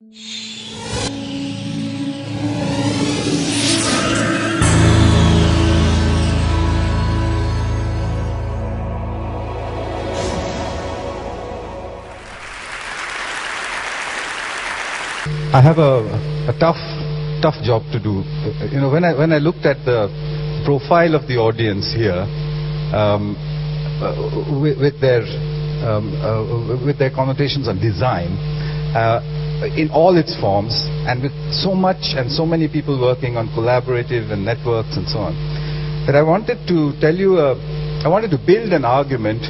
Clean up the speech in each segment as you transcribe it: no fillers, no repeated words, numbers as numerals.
I have a tough job to do. You know, when I looked at the profile of the audience here, with their connotations on design, in all its forms, and with so much and so many people working on collaborative and networks and so on, that I wanted to tell you, I wanted to build an argument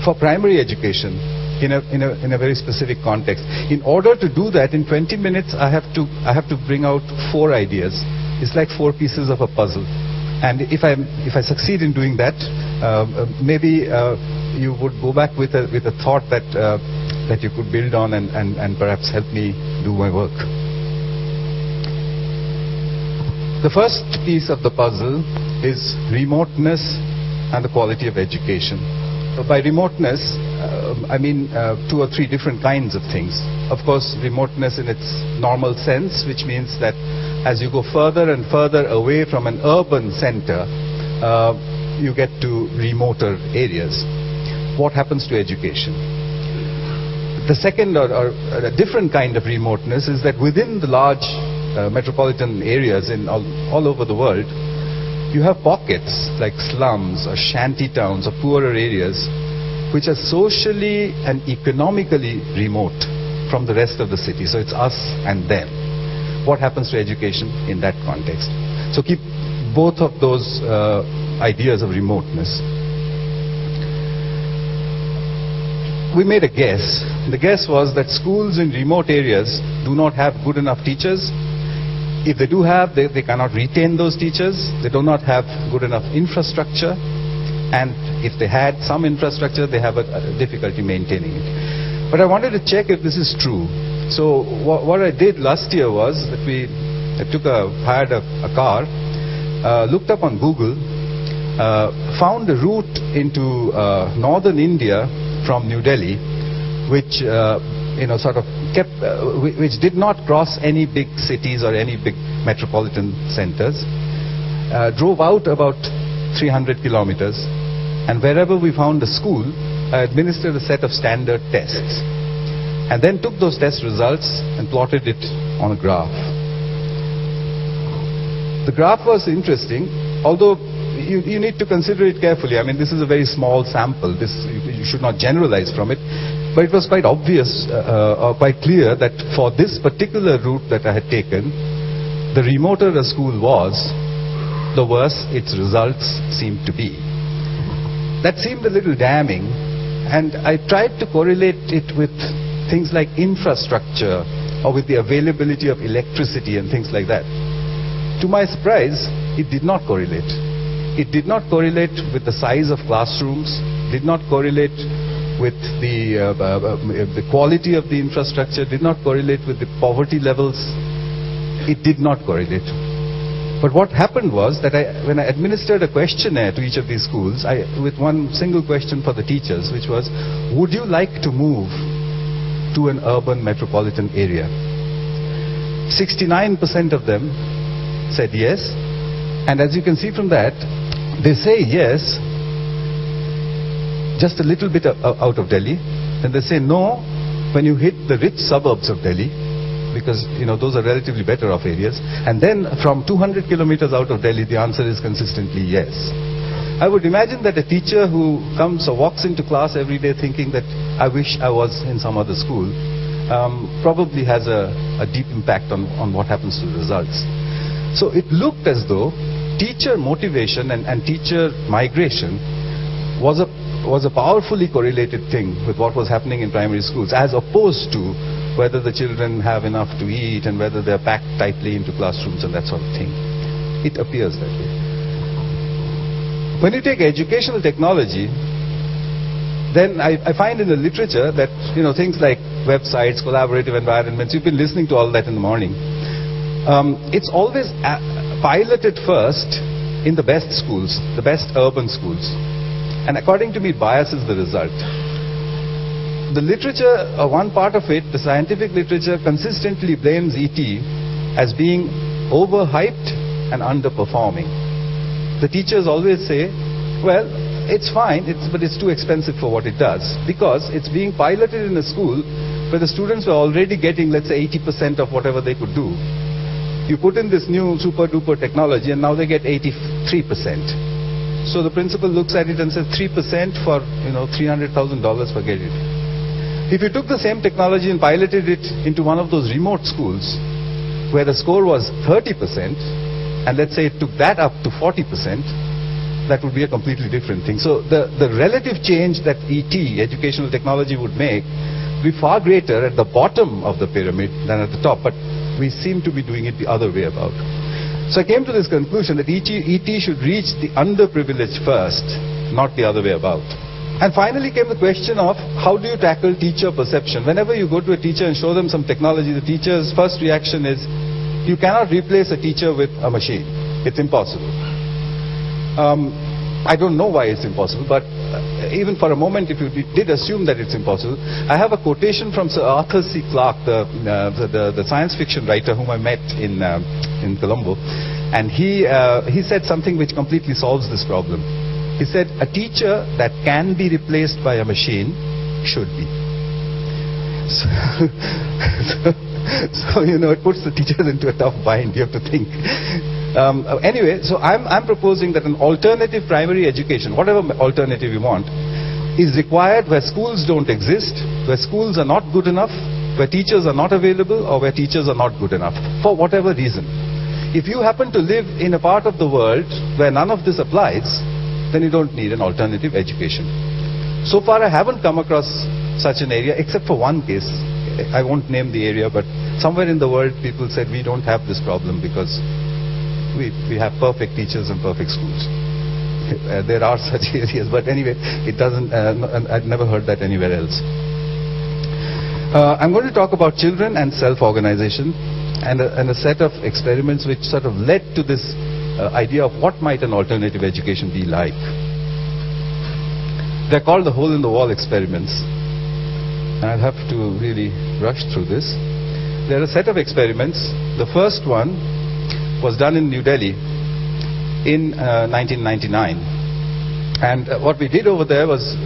for primary education in a very specific context. In order to do that, in 20 minutes, I have to bring out 4 ideas. It's like 4 pieces of a puzzle. And if I succeed in doing that, maybe you would go back with a thought that you could build on and perhaps help me do my work. The first piece of the puzzle is remoteness and the quality of education. By remoteness, I mean 2 or 3 different kinds of things. Of course, remoteness in its normal sense, which means that as you go further and further away from an urban center, you get to remoter areas. What happens to education? The second or a different kind of remoteness is that within the large metropolitan areas in all over the world, you have pockets like slums or shanty towns or poorer areas which are socially and economically remote from the rest of the city. So it's us and them. What happens to education in that context? So keep both of those ideas of remoteness. We made a guess. The guess was that schools in remote areas do not have good enough teachers. If they do have, they cannot retain those teachers. They do not have good enough infrastructure. And if they had some infrastructure, they have a difficulty maintaining it. But I wanted to check if this is true. So what I did last year was that I hired a car, looked up on Google, found a route into northern India from New Delhi, which which did not cross any big cities or any big metropolitan centers, drove out about 300 kilometers, and wherever we found a school, I administered a set of standard tests, and then took those test results and plotted it on a graph. The graph was interesting, although you need to consider it carefully. I mean, this is a very small sample. You should not generalize from it. But it was quite obvious, or quite clear, that for this particular route that I had taken, the remoter a school was, the worse its results seemed to be. That seemed a little damning, and I tried to correlate it with things like infrastructure, or with the availability of electricity and things like that. To my surprise, it did not correlate. It did not correlate with the size of classrooms, did not correlate with the quality of the infrastructure, did not correlate with the poverty levels. It did not correlate. But what happened was that when I administered a questionnaire to each of these schools, with one single question for the teachers, which was, would you like to move to an urban metropolitan area? 69% of them said yes. And as you can see from that, they say yes just a little bit out of Delhi. Then they say no when you hit the rich suburbs of Delhi, because those are relatively better off areas. And then from 200 kilometers out of Delhi, the answer is consistently yes. I would imagine that a teacher who comes or walks into class every day thinking that I wish I was in some other school, probably has a deep impact on what happens to the results. So it looked as though teacher motivation and teacher migration was a powerfully correlated thing with what was happening in primary schools, as opposed to whether the children have enough to eat and whether they're packed tightly into classrooms and that sort of thing. It appears that way. When you take educational technology, then I find in the literature that things like websites, collaborative environments, you've been listening to all that in the morning. It's always piloted first in the best schools, the best urban schools. And according to me, bias is the result. the literature, one part of it, the scientific literature, consistently blames ET as being overhyped and underperforming. The teachers always say, well, it's fine, but it's too expensive for what it does, because it's being piloted in a school where the students were already getting, let's say, 80% of whatever they could do. You put in this new super duper technology and now they get 83%. So the principal looks at it and says 3% for, $300,000, forget it. If you took the same technology and piloted it into one of those remote schools where the score was 30%, and let's say it took that up to 40%, that would be a completely different thing. So the relative change that ET, educational technology, would make would be far greater at the bottom of the pyramid than at the top. But we seem to be doing it the other way about. So I came to this conclusion that ET should reach the underprivileged first, not the other way about. And finally came the question of how do you tackle teacher perception. Whenever you go to a teacher and show them some technology, the teacher's first reaction is, you cannot replace a teacher with a machine. It's impossible. I don't know why it's impossible, but even for a moment, if you did assume that it's impossible, I have a quotation from Sir Arthur C. Clarke, the science fiction writer whom I met in Colombo, and he said something which completely solves this problem. He said, a teacher that can be replaced by a machine should be. So it puts the teachers into a tough bind. You have to think. Anyway, so I'm proposing that an alternative primary education, whatever alternative you want, is required where schools don't exist, where schools are not good enough, where teachers are not available, or where teachers are not good enough, for whatever reason. If you happen to live in a part of the world where none of this applies, then you don't need an alternative education. So far I haven't come across such an area, except for one case. I won't name the area, but somewhere in the world people said we don't have this problem because we have perfect teachers and perfect schools. There are such areas, but anyway, it doesn't. I've never heard that anywhere else. I'm going to talk about children and self-organization, and a set of experiments which sort of led to this idea of what might an alternative education be like. They're called the hole-in-the-wall experiments. And I'll have to really rush through this. There are a set of experiments. The first one was done in New Delhi in 1999. And what we did over there was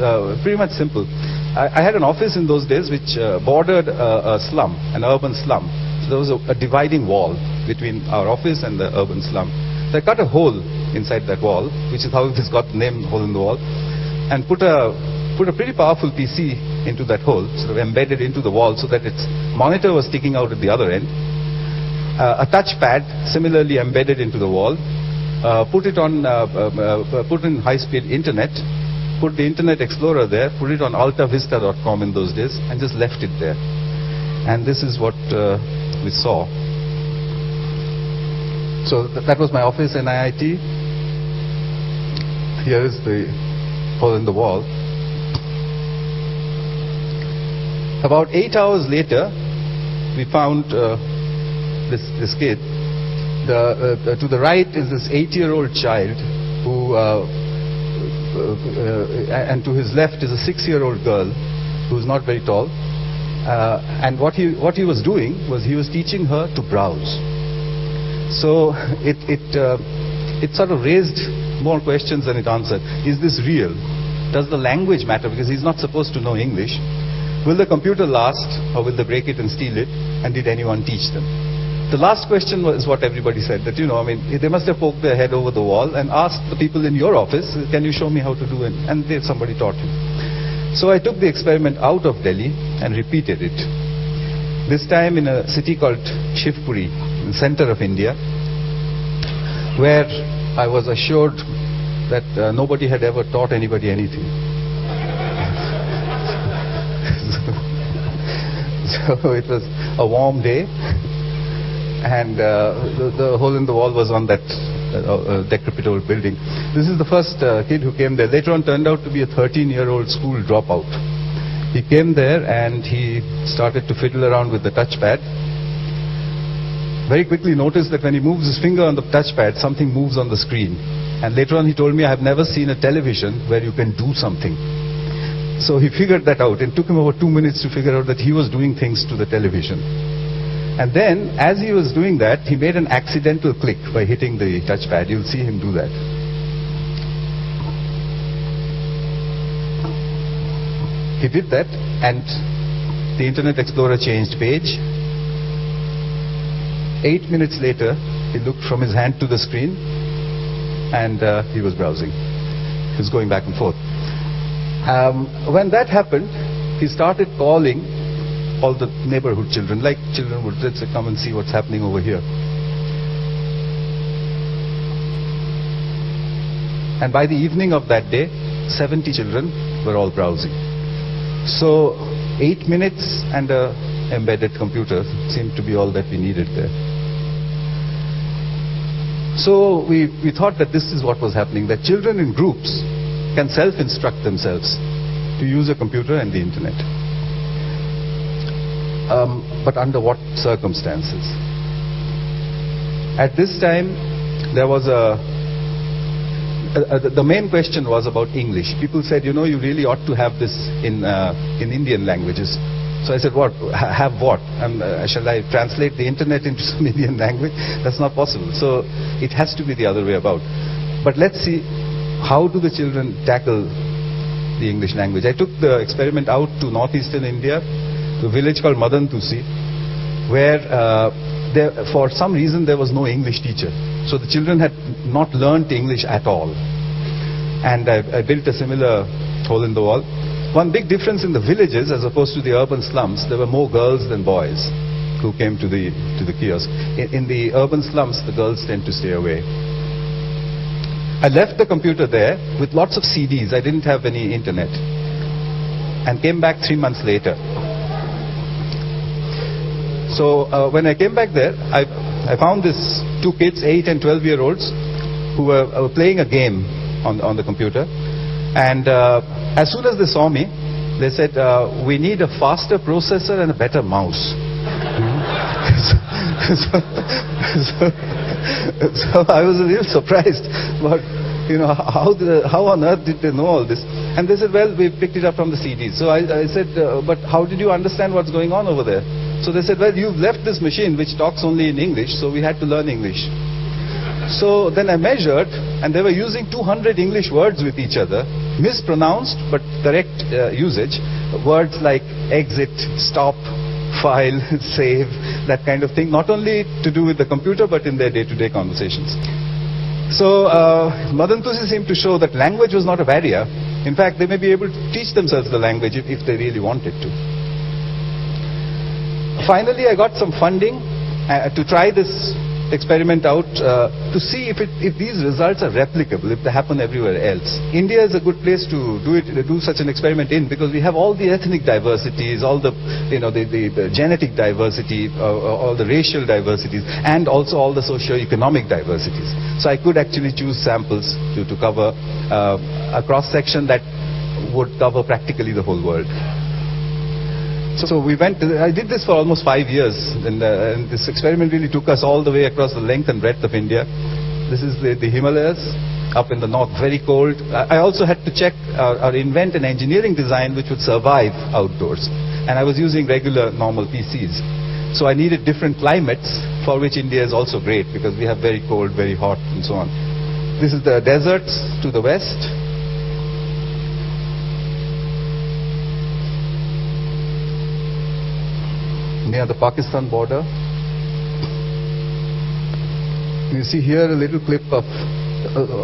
pretty much simple. I had an office in those days which bordered a slum, an urban slum. So there was a dividing wall between our office and the urban slum. So I cut a hole inside that wall, which is how this got the name hole in the wall, and put a pretty powerful PC into that hole, sort of embedded into the wall so that its monitor was sticking out at the other end. A touchpad similarly embedded into the wall. Put in high-speed internet. Put the Internet Explorer there. Put it on altavista.com in those days, and just left it there. And this is what we saw. So that was my office in IIT. Here is the hole in the wall. About 8 hours later, we found this kid. To the right is this 8-year-old child who, and to his left is a 6-year-old girl who's not very tall. And what he was doing was he was teaching her to browse. So it sort of raised more questions than it answered. Is this real? Does the language matter? Because he's not supposed to know English. Will the computer last, or will they break it and steal it? And did anyone teach them? The last question was what everybody said, that, they must have poked their head over the wall and asked the people in your office, can you show me how to do it? And somebody taught him. So I took the experiment out of Delhi and repeated it. This time in a city called Shivpuri, in the center of India, where I was assured that nobody had ever taught anybody anything. So it was a warm day, and the hole in the wall was on that decrepit old building. This is the first kid who came there. Later on turned out to be a 13-year-old school dropout. He came there and he started to fiddle around with the touchpad. Very quickly noticed that when he moves his finger on the touchpad, something moves on the screen. And later on he told me, I have never seen a television where you can do something. So he figured that out. It took him over 2 minutes to figure out that he was doing things to the television. And then, as he was doing that, he made an accidental click by hitting the touchpad. You'll see him do that. He did that, and the Internet Explorer changed page. 8 minutes later, he looked from his hand to the screen, and he was browsing. He was going back and forth. When that happened, he started calling all the neighborhood children, like children would, let's say, come and see what's happening over here. And by the evening of that day, 70 children were all browsing. So 8 minutes and an embedded computer seemed to be all that we needed there. So we thought that this is what was happening, that children in groups can self-instruct themselves to use a computer and the internet. But under what circumstances? At this time, there was the main question was about English. People said, you know, you really ought to have this in Indian languages. So I said, what? Have what? Shall I translate the internet into some Indian language? That's not possible. So it has to be the other way about. But let's see, how do the children tackle the English language? I took the experiment out to northeastern India, to a village called Madantusi, where for some reason there was no English teacher. So the children had not learnt English at all. And I built a similar hole in the wall. One big difference in the villages as opposed to the urban slums, there were more girls than boys who came to the kiosk. In the urban slums, the girls tend to stay away. I left the computer there with lots of CDs. I didn't have any internet. And came back 3 months later. So when I came back there, I found these 2 kids, 8 and 12-year-olds, who were playing a game on the computer. And as soon as they saw me, they said, we need a faster processor and a better mouse. So I was a little surprised. But, you know, how on earth did they know all this? And they said, well, we picked it up from the CDs. So I said, but how did you understand what's going on over there? So they said, well, you've left this machine which talks only in English, so we had to learn English. So then I measured, and they were using 200 English words with each other, mispronounced but correct usage. Words like exit, stop, file, save, that kind of thing, not only to do with the computer but in their day-to-day conversations. So Madantusi seemed to show that language was not a barrier. In fact, they may be able to teach themselves the language if they really wanted to. Finally, I got some funding to try this experiment out to see if these results are replicable, if they happen everywhere else. India is a good place to do such an experiment in, because we have all the ethnic diversities, all the the genetic diversity, all the racial diversities, and also all the socio-economic diversities. So I could actually choose samples to cover a cross-section that would cover practically the whole world. So we went, I did this for almost 5 years, and this experiment really took us all the way across the length and breadth of India. This is the Himalayas, up in the north, very cold. I also had to check or invent an engineering design which would survive outdoors. And I was using regular, normal PCs. So I needed different climates, for which India is also great, because we have very cold, very hot, and so on. This is the deserts to the west. Near the Pakistan border. You see here a little clip of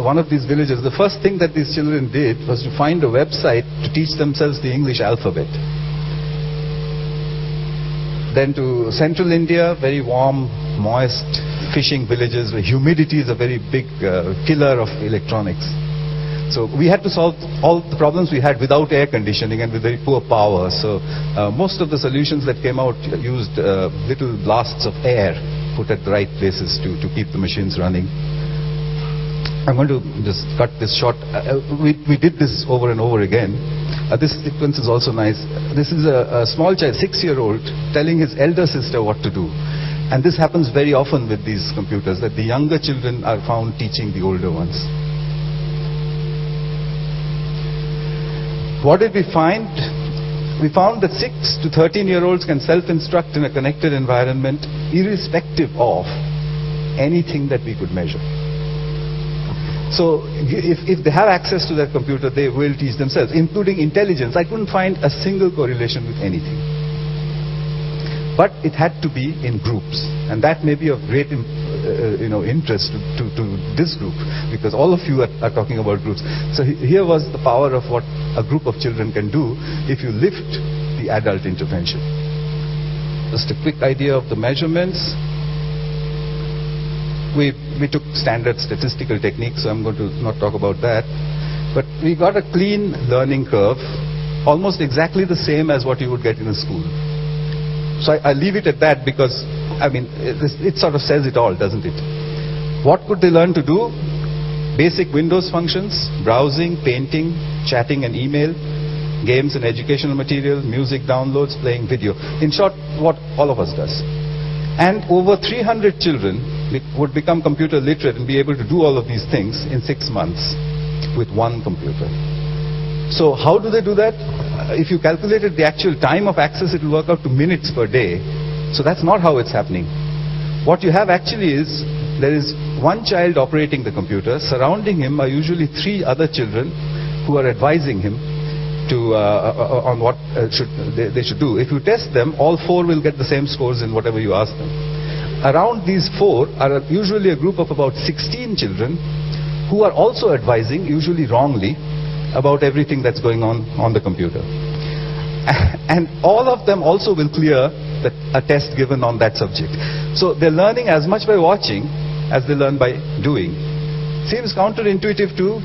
one of these villages. The first thing that these children did was to find a website to teach themselves the English alphabet. Then to central India, very warm, moist fishing villages where humidity is a very big killer of electronics. So we had to solve all the problems we had without air conditioning and with very poor power. So most of the solutions that came out used little blasts of air put at the right places to keep the machines running. I'm going to just cut this short. We did this over and over again. This sequence is also nice. This is a small child, 6-year-old, telling his elder sister what to do. And this happens very often with these computers, that the younger children are found teaching the older ones. What did we find? We found that 6 to 13-year-olds can self-instruct in a connected environment irrespective of anything that we could measure. So if they have access to their computer, they will teach themselves, including intelligence. I couldn't find a single correlation with anything. But it had to be in groups, and that may be of great interest to this group, because all of you are talking about groups. So here was the power of what a group of children can do if you lift the adult intervention. Just a quick idea of the measurements. We took standard statistical techniques, so I'm going to not talk about that. But we got a clean learning curve, almost exactly the same as what you would get in a school. So I leave it at that, because, I mean, it sort of says it all, doesn't it? What could they learn to do? Basic Windows functions, browsing, painting, chatting and email, games and educational material, music downloads, playing video. In short, what all of us does. And over 300 children would become computer literate and be able to do all of these things in 6 months with one computer. So how do they do that? If you calculated the actual time of access, it will work out to minutes per day. So that's not how it's happening. What you have actually is, there is one child operating the computer. Surrounding him are usually 3 other children who are advising him on what they should do. If you test them, all 4 will get the same scores in whatever you ask them. Around these 4 are usually a group of about 16 children who are also advising, usually wrongly, about everything that's going on the computer. And all of them also will clear a test given on that subject. So they're learning as much by watching as they learn by doing. Seems counterintuitive to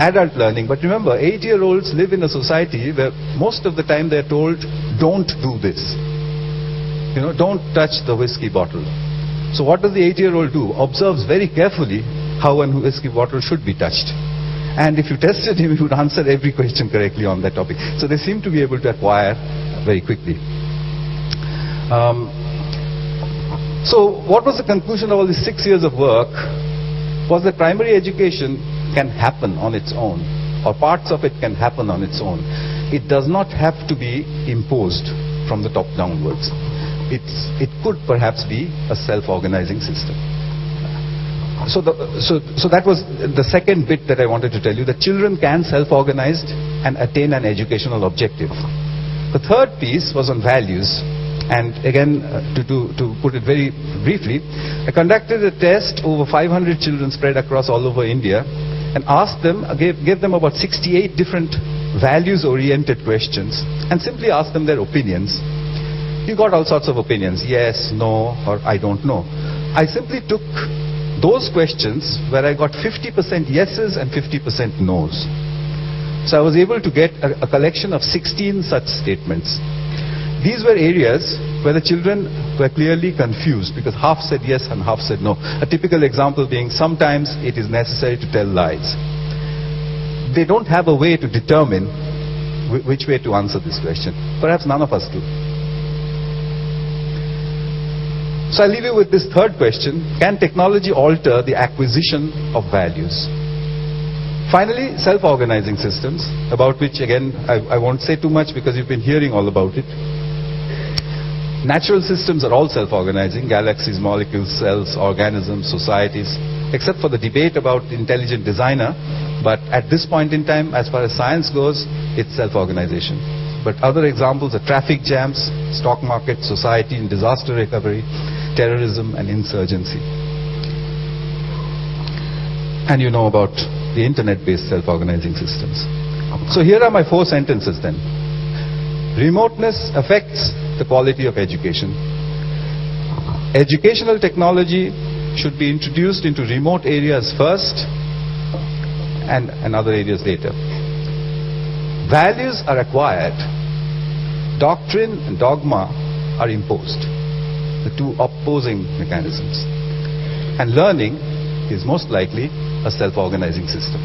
adult learning, but remember, 8-year-olds live in a society where most of the time they're told, don't do this. Don't touch the whiskey bottle. So what does the 8-year-old do? Observes very carefully how a whiskey bottle should be touched. And if you tested him, he would answer every question correctly on that topic. So they seem to be able to acquire very quickly. So what was the conclusion of all these 6 years of work? Was that primary education can happen on its own, or parts of it can happen on its own. It does not have to be imposed from the top downwards. It could perhaps be a self-organizing system. So that was the second bit that I wanted to tell you, that children can self-organize and attain an educational objective. The third piece was on values. And again, to put it very briefly, I conducted a test over 500 children spread across all over India, and asked them, gave them about 68 different values-oriented questions, and simply asked them their opinions. You got all sorts of opinions, yes, no, or I don't know. I simply took those questions where I got 50% yeses and 50% no's. So I was able to get a collection of 16 such statements. These were areas where the children were clearly confused, because half said yes and half said no. A typical example being, sometimes it is necessary to tell lies. They don't have a way to determine which way to answer this question. Perhaps none of us do. So I'll leave you with this third question: can technology alter the acquisition of values? Finally, self-organizing systems, about which again I won't say too much because you've been hearing all about it. Natural systems are all self-organizing: galaxies, molecules, cells, organisms, societies, except for the debate about the intelligent designer. But at this point in time, as far as science goes, it's self-organization. But other examples are traffic jams, stock market, society and disaster recovery, terrorism and insurgency. And you know about the internet-based self-organizing systems. So here are my 4 sentences then. Remoteness affects the quality of education. Educational technology should be introduced into remote areas first and other areas later. Values are acquired. Doctrine and dogma are imposed. The 2 opposing mechanisms. And learning is most likely a self-organizing system.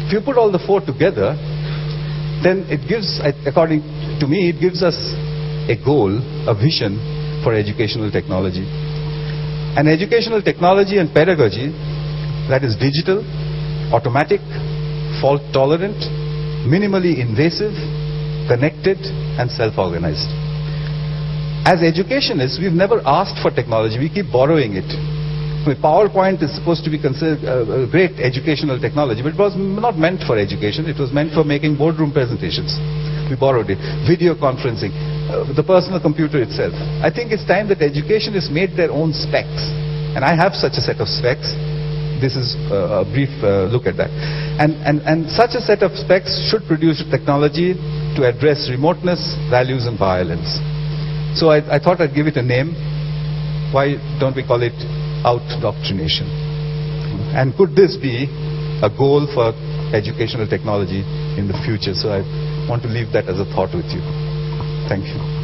If you put all the 4 together, then it gives, according to me, it gives us a goal, a vision for educational technology. An educational technology and pedagogy that is digital, automatic, fault-tolerant, minimally invasive, connected, and self-organized. As educationists, we've never asked for technology. We keep borrowing it. PowerPoint is supposed to be considered a great educational technology, but it was not meant for education. It was meant for making boardroom presentations. We borrowed it. Video conferencing, the personal computer itself. I think it's time that educationists made their own specs. And I have such a set of specs. This is a brief look at that. And such a set of specs should produce technology to address remoteness, values, and violence. So I thought I'd give it a name. Why don't we call it out-doctrination? And could this be a goal for educational technology in the future? So I want to leave that as a thought with you. Thank you.